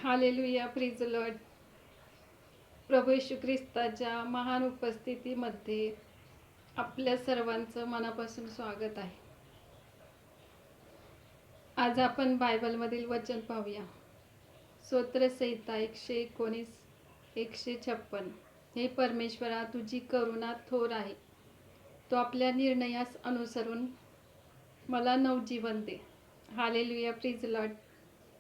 Hallelujah, प्रिज Lord. प्रभू येशू ख्रिस्ताच्या महान उपस्थितीमध्ये आपल्या सर्वांचं मनापासून स्वागत आहे. आज आपण बायबलमधील वचन पाहूया. स्तोत्रसंहिता 119, 156. हे परमेश्वरा, तुझी करुणा थोर आहे. तो आपल्या निर्णयास अनुसरून मला नवजीवन दे. Hallelujah, प्रिज Lord.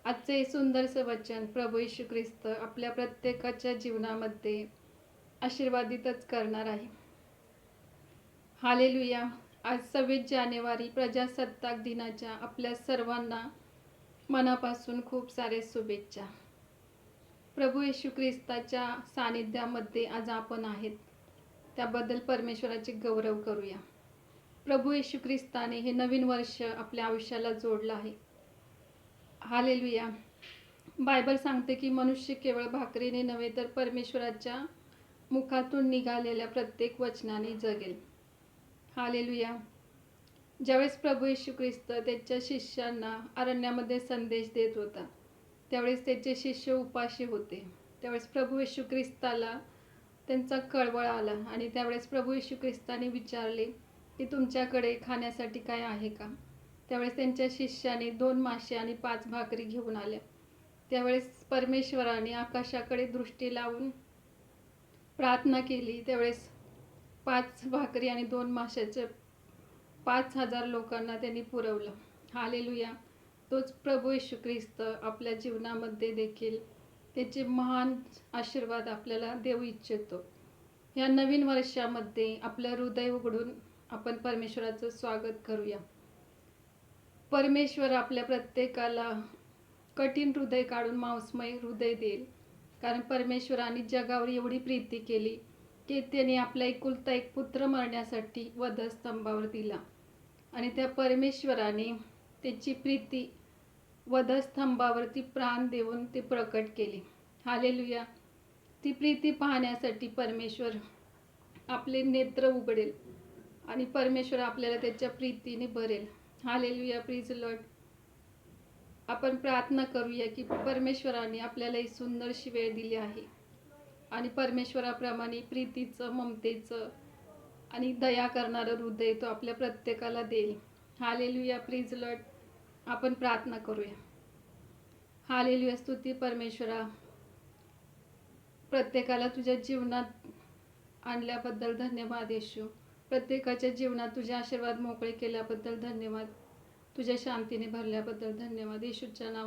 आजचं हे सुंदरसं वचन प्रभू येशू ख्रिस्त आपल्या प्रत्येकाच्या जीवनामध्ये आशीर्वादितच करणार आहे. हालेलुया. आज 26 जानेवारी प्रजासत्ताक दिनाच्या आपल्या सर्वांना मनापासून खूप सारे शुभेच्छा. प्रभू येशू ख्रिस्ताच्या सानिध्यामध्ये आज आपण आहेत, त्याबद्दल परमेश्वराचे गौरव करूया. प्रभू येशू ख्रिस्ताने हे नवीन वर्ष आपल्या आयुष्याला जोडलं आहे. हालेलुया. बायबल सांगते की मनुष्य केवळ भाकरीने नव्हे तर परमेश्वराच्या मुखातून निघालेल्या प्रत्येक वचनाने जगेल. हालेलुया. ज्यावेळेस प्रभू येशू ख्रिस्त त्याच्या शिष्यांना अरण्यामध्ये संदेश देत होता, त्यावेळेस त्याचे शिष्य उपाशी होते. त्यावेळेस प्रभू येशू ख्रिस्ताला त्यांचा कळवळ आला आणि त्यावेळेस प्रभू येशू ख्रिस्ताने विचारले की तुमच्याकडे खाण्यासाठी काय आहे का? त्यावेळेस त्यांच्या शिष्याने 2 मासे आणि 5 भाकरी घेऊन आल्या. त्यावेळेस परमेश्वराने आकाशाकडे दृष्टी लावून प्रार्थना केली. त्यावेळेस 5 भाकरी आणि 2 माशाचं 5,000 लोकांना त्यांनी पुरवलं. हालेलुया. तोच प्रभू येशू ख्रिस्त आपल्या जीवनामध्ये देखील त्याचे महान आशीर्वाद आपल्याला देऊ इच्छितो. या नवीन वर्षामध्ये आपलं हृदय उघडून आपण परमेश्वराचं स्वागत करूया. परमेश्वर आपल्या प्रत्येकाला कठीण हृदय काढून मांसमय हृदय देईल. कारण परमेश्वराने जगावर एवढी प्रीती केली की त्याने आपला एकुलता एक पुत्र मरण्यासाठी वधस्तंभावर दिला आणि त्या परमेश्वराने त्याची प्रीती वधस्तंभावरती प्राण देऊन ते प्रकट केली. हालेलुया. ती प्रीती पाहण्यासाठी परमेश्वर आपले नेत्र उघडेल आणि परमेश्वर आपल्याला त्याच्या प्रीतीने भरेल. Hallelujah, praise Lord. आपण प्रार्थना करूया की परमेश्वराने आपल्याला ही सुंदरशी वेळ दिली आहे आणि परमेश्वराप्रमाणे प्रीतीचं, ममतेचं आणि दया करणारं हृदय तो आपल्या प्रत्येकाला देईल. Hallelujah, praise Lord. आपण प्रार्थना करूया. हालेलुया. स्तुती परमेश्वरा, प्रत्येकाला तुझ्या जीवनात आणल्याबद्दल धन्यवाद येशू. प्रत्येकाच्या जीवनात तुझे आशीर्वाद मोकळे केल्याबद्दल धन्यवाद. तुझ्या शांतीने भरल्याबद्दल धन्यवाद. येशूच्या नावात